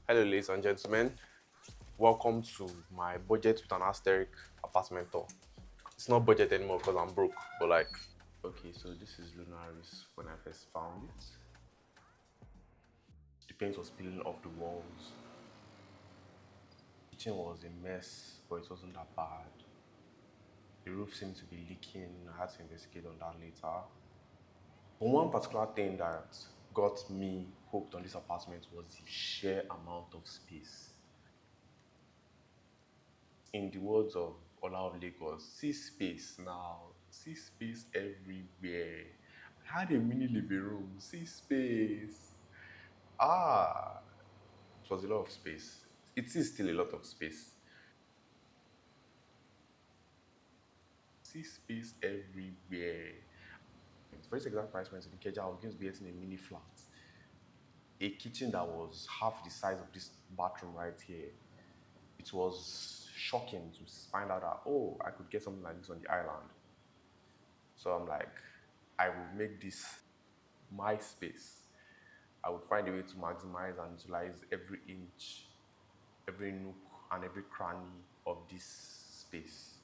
Hello, ladies and gentlemen. Welcome to my budget with an asterisk apartment tour. It's not budget anymore because I'm broke, but like, okay, so this is Lunaris when I first found it. The paint was peeling off the walls. The kitchen was a mess, but it wasn't that bad. The roof seemed to be leaking. I had to investigate on that later. But one particular thing that got me hooked on this apartment was the sheer amount of space. In the words of Ola of Lagos, see space now, see space everywhere. I had a mini living room, see space. Ah, it was a lot of space. It is still a lot of space. See space everywhere. For this exact price point in Ikeja, I was going to be getting a mini flat. A kitchen that was half the size of this bathroom right here. It was shocking to find out that, oh, I could get something like this on the island. So I'm like, I will make this my space. I would find a way to maximize and utilize every inch, every nook, and every cranny of this space.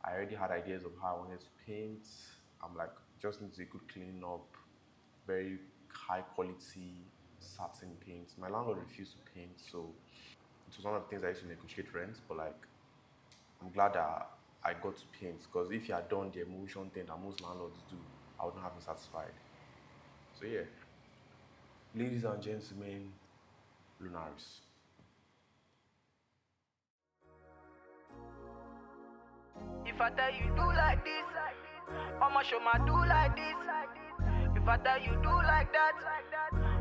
I already had ideas of how I wanted to paint. I'm like, just needs a good cleaning up, very high quality satin paint. My landlord refused to paint, so it was one of the things I used to negotiate rent, but like, I'm glad that I got to paint, because if you had done the emulsion thing that most landlords do, I would not have been satisfied. So yeah, ladies and gentlemen, Lunaris. If I tell you do like this, I'ma show my do like this. If I tell you do like that,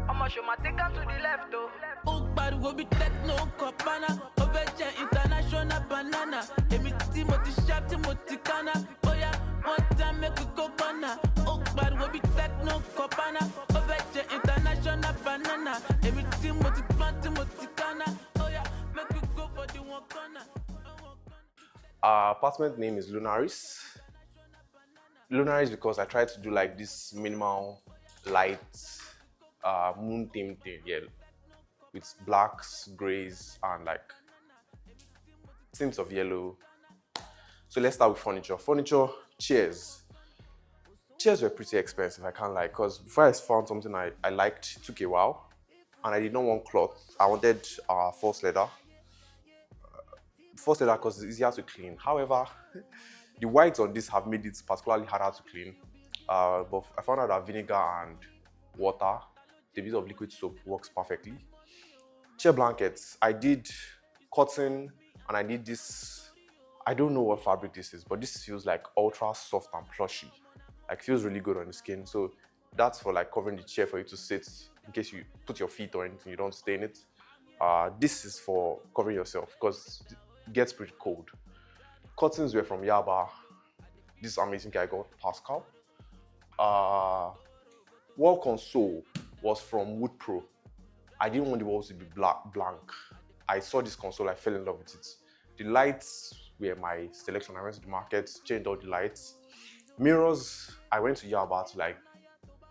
I'ma show my take on to the left though. Oh, but we'll be techno copana, Oveja international banana. Emi Timothy sharp, Timothy Kana. Oh yeah, one time make we go banana. Oh, but we'll be techno copana, Oveja international banana. Emi Timothy plant, Timothy Kana. Oh yeah, make we go for the one corner. Our apartment name is Lunaris. Lunaris because I tried to do like this minimal light moon theme thing, yeah, with blacks, grays, and like tints of yellow. So let's start with furniture. Furniture, chairs. Chairs were pretty expensive, I can't lie, because before I found something I liked, it took a while. And I did not want cloth. I wanted false leather. False leather because it's easier to clean. However, the whites on this have made it particularly harder to clean. But I found out that vinegar and water, the bit of liquid soap, works perfectly. Chair blankets, I did cotton and I did this, I don't know what fabric this is, but this feels like ultra soft and plushy. Like feels really good on the skin. So that's for like covering the chair for you to sit in case you put your feet or anything, you don't stain it. This is for covering yourself because it gets pretty cold. Curtains were from Yaba. This amazing guy got Pascal. Wall console was from Wood Pro. I didn't want the walls to be blank. I saw this console, I fell in love with it. The lights were my selection. I went to the market, changed all the lights. Mirrors, I went to Yaba to like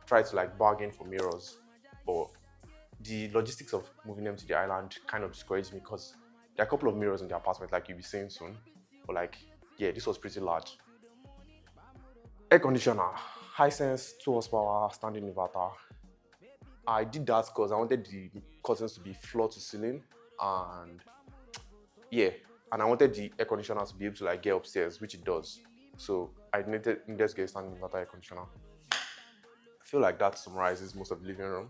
try to like bargain for mirrors, but the logistics of moving them to the island kind of discouraged me because there are a couple of mirrors in the apartment, like you'll be seeing soon. But like, yeah, this was pretty large. Air conditioner, Hisense 2 horsepower standing inverter. I did that because I wanted the curtains to be floor to ceiling, and yeah, and I wanted the air conditioner to be able to like get upstairs, which it does. So I needed to get a standing inverter air conditioner. I feel like that summarizes most of the living room.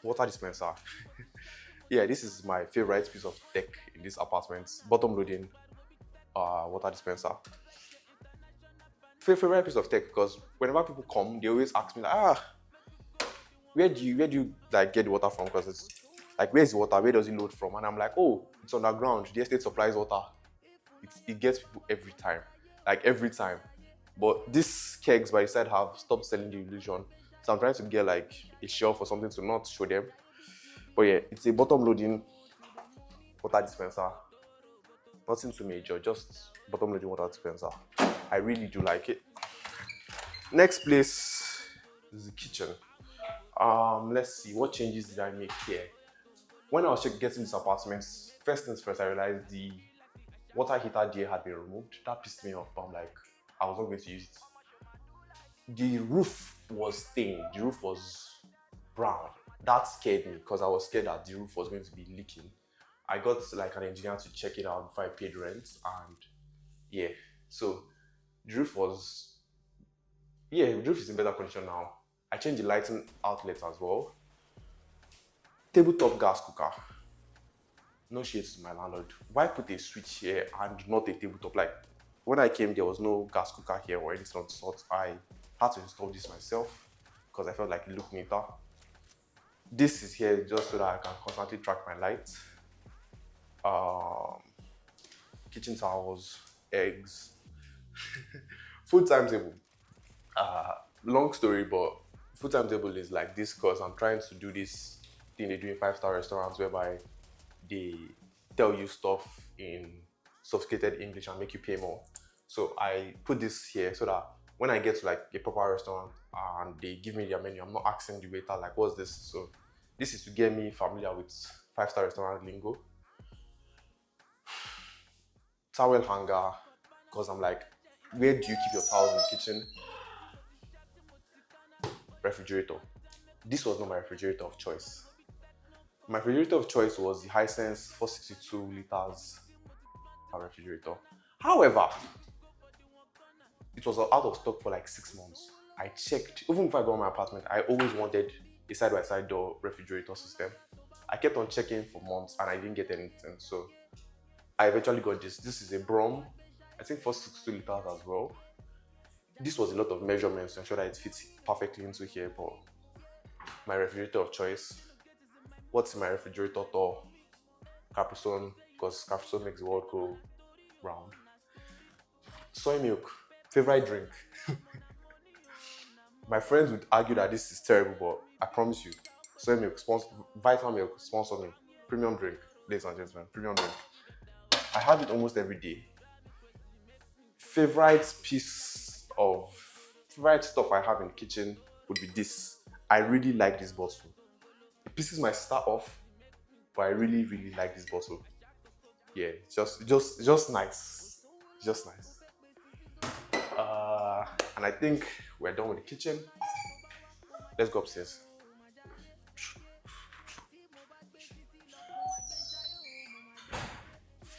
Water dispenser. Yeah, this is my favorite piece of tech in this apartment. Bottom loading water dispenser. Favorite piece of tech because whenever people come, they always ask me like, where do you like get the water from? Because it's like, where's the water? Where does it load from? And I'm like, oh, it's underground. The estate supplies water. It gets people every time, like every time. But these kegs by the side have stopped selling the illusion, so I'm trying to get like a shelf or something to not show them. But yeah, it's a bottom loading water dispenser. Nothing too major, just bottom loading water dispenser. I really do like it. Next place is the kitchen. Let's see, what changes did I make here? When I was getting this apartment, first things first, I realized the water heater there had been removed. That pissed me off, but I'm like, I was not going to use it. The roof was stained, the roof was brown. That scared me because I was scared that the roof was going to be leaking. I got like an engineer to check it out before I paid rent, and yeah, so the roof was, yeah, the roof is in better condition now. I changed the lighting outlet as well. Tabletop gas cooker. No shades to my landlord. Why put a switch here and not a tabletop? Like, when I came, there was no gas cooker here or anything of the sort. I had to install this myself because I felt like it looked neater. This is here just so that I can constantly track my lights. Kitchen towels, eggs, food timetable. Long story, but food timetable is like this because I'm trying to do this thing they do in five-star restaurants whereby they tell you stuff in sophisticated English and make you pay more. So I put this here so that when I get to like a proper restaurant and they give me their menu, I'm not asking the waiter like, what's this? So this is to get me familiar with five-star restaurant lingo. Towel hanger, because I'm like, where do you keep your towels in the kitchen? Refrigerator. This was not my refrigerator of choice. My refrigerator of choice was the Hisense 462 liters refrigerator. However, it was out of stock for like 6 months. I checked, even if I got my apartment, I always wanted a side-by-side door refrigerator system. I kept on checking for months and I didn't get anything. So I eventually got this. This is a Brom, I think 462 liters as well. This was a lot of measurements to ensure that it fits perfectly into here, but my refrigerator of choice. What's in my refrigerator door? Capri-Sun, because Capri-Sun makes the world go round. Soy milk, favorite drink. My friends would argue that this is terrible, but I promise you, soy milk, Vital Milk, sponsor me. Premium drink, ladies and gentlemen, premium drink. I have it almost every day. Favorite stuff I have in the kitchen would be this. I really like this bottle. It pisses my sister off, but I really, really like this bottle. Yeah, just nice. Just nice. And I think we're done with the kitchen. Let's go upstairs.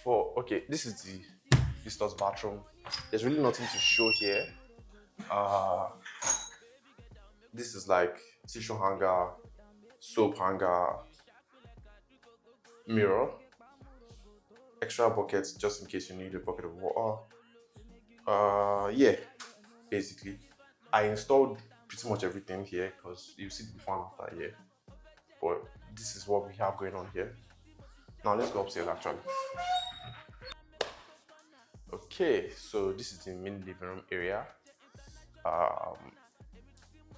Okay, this is the visitor's bathroom. There's really nothing to show here. This is like tissue hanger, soap hanger, mirror, extra buckets just in case you need a bucket of water. Yeah, basically. I installed pretty much everything here because you see the before and after here. But this is what we have going on here. Now let's go upstairs actually. Okay, so this is the main living room area.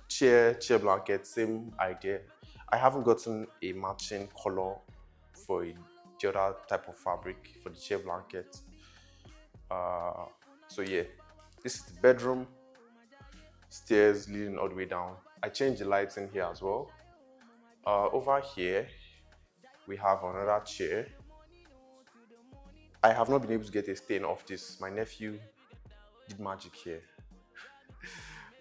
Chair blanket, same idea. I haven't gotten a matching color for the other type of fabric for the chair blanket. So yeah, this is the bedroom. Stairs leading all the way down. I changed the lights in here as well. Over here, we have another chair. I have not been able to get a stain off this. My nephew did magic here.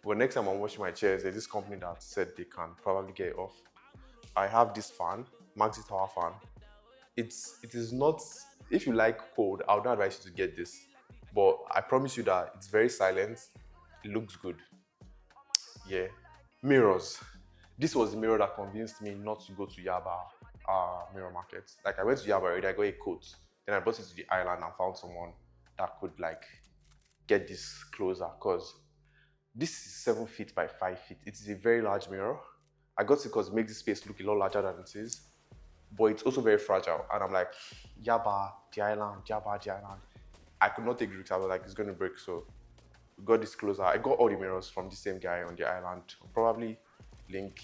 But next time I'm washing my chairs, there's this company that said they can probably get it off. I have this fan, Maxi Tower fan. It is not, if you like cold, I would not advise you to get this. But I promise you that it's very silent. It looks good. Yeah. Mirrors. This was the mirror that convinced me not to go to Yaba mirror market. Like I went to Yaba already, I got a coat. Then I brought it to the island and found someone that could like get this closer because this is 7 feet by 5 feet. It is a very large mirror. I got it because it makes the space look a lot larger than it is. But it's also very fragile. And I'm like, Yaba, the island. I could not take risks. I was like, it's going to break. So we got this closer. I got all the mirrors from the same guy on the island. I'll probably link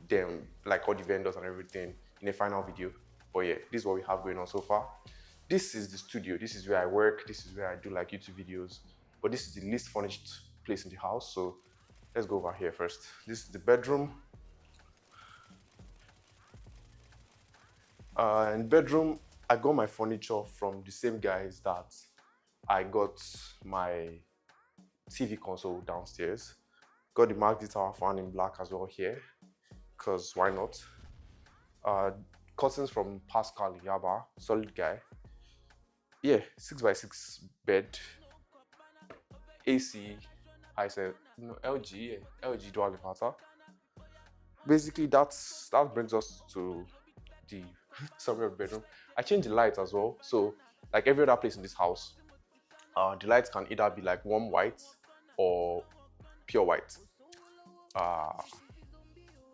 them, like all the vendors and everything in a final video. But yeah, this is what we have going on so far. This is the studio. This is where I work. This is where I do like YouTube videos. But this is the least furnished place in the house. So let's go over here first. This is the bedroom. In bedroom, I got my furniture from the same guys that I got my TV console downstairs. Got the Mark Tower fan in black as well here, because why not? Curtains from Pascal Yaba, solid guy. Yeah, 6x6 bed. AC, I said, no, LG, yeah, LG dual inverter. Basically, that brings us to the summary of the bedroom. I changed the lights as well. So, like every other place in this house, the lights can either be like warm white or pure white.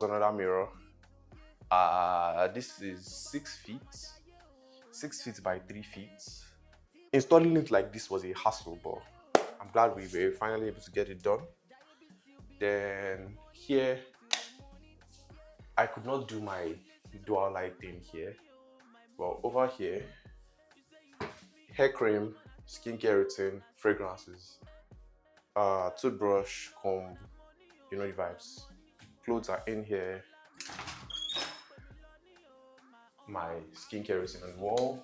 Another mirror. This is 6 feet, 6 feet by 3 feet. Installing it like this was a hassle, but I'm glad we were finally able to get it done. Then here, I could not do my dual light thing here. Well, over here, hair cream, skincare routine, fragrances, toothbrush, comb, you know the vibes. Clothes are in here. My skincare routine on the wall.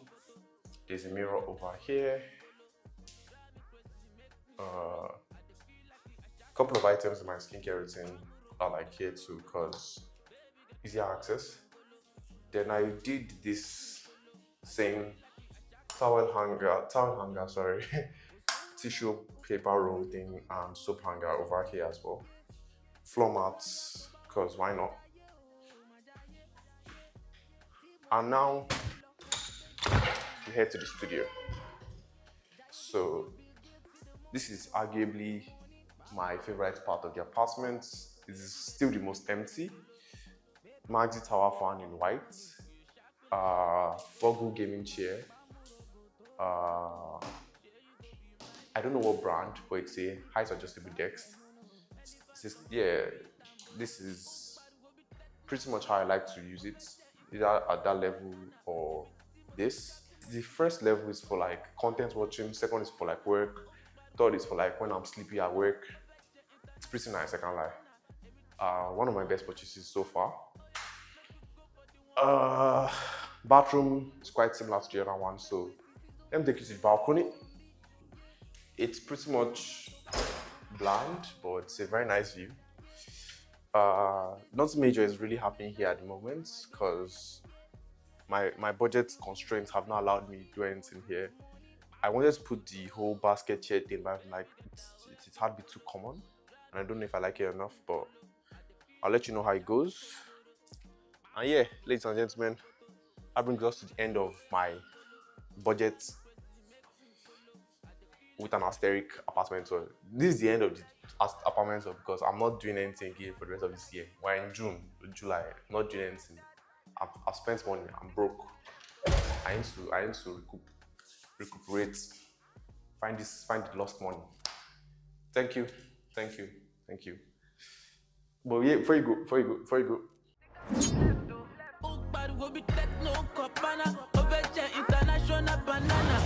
There's a mirror over here. Couple of items in my skincare routine are like here too, because easier access. Then I did this same towel hanger, sorry, tissue paper roll thing and soap hanger over here as well. Floor mats, because why not? And now we head to the studio. So this is arguably my favorite part of the apartment. It is still the most empty. Maxi Tower fan in white. Foggle gaming chair. I don't know what brand, but it's a height adjustable desk. This is pretty much how I like to use it, either at that level or this. The first level is for like content watching, second is for like work, third is for like when I'm sleepy at work. It's pretty nice, I can't lie. One of my best purchases so far. Bathroom is quite similar to the other one, so let me take you to the balcony. It's pretty much bland, but it's a very nice view. Nothing major is really happening here at the moment because my budget constraints have not allowed me to do anything here. I wanted to put the whole basket chair thing, but I'm like, it's hard to be too common, and I don't know if I like it enough, but I'll let you know how it goes. And yeah, ladies and gentlemen, that brings us to the end of my budget with an asterisk apartment. So this is the end of the apartment because I'm not doing anything here for the rest of this year. We're in July, not doing anything. I've spent money, I'm broke. I need to recuperate, find the lost money. Thank you. But yeah, before you go. International banana.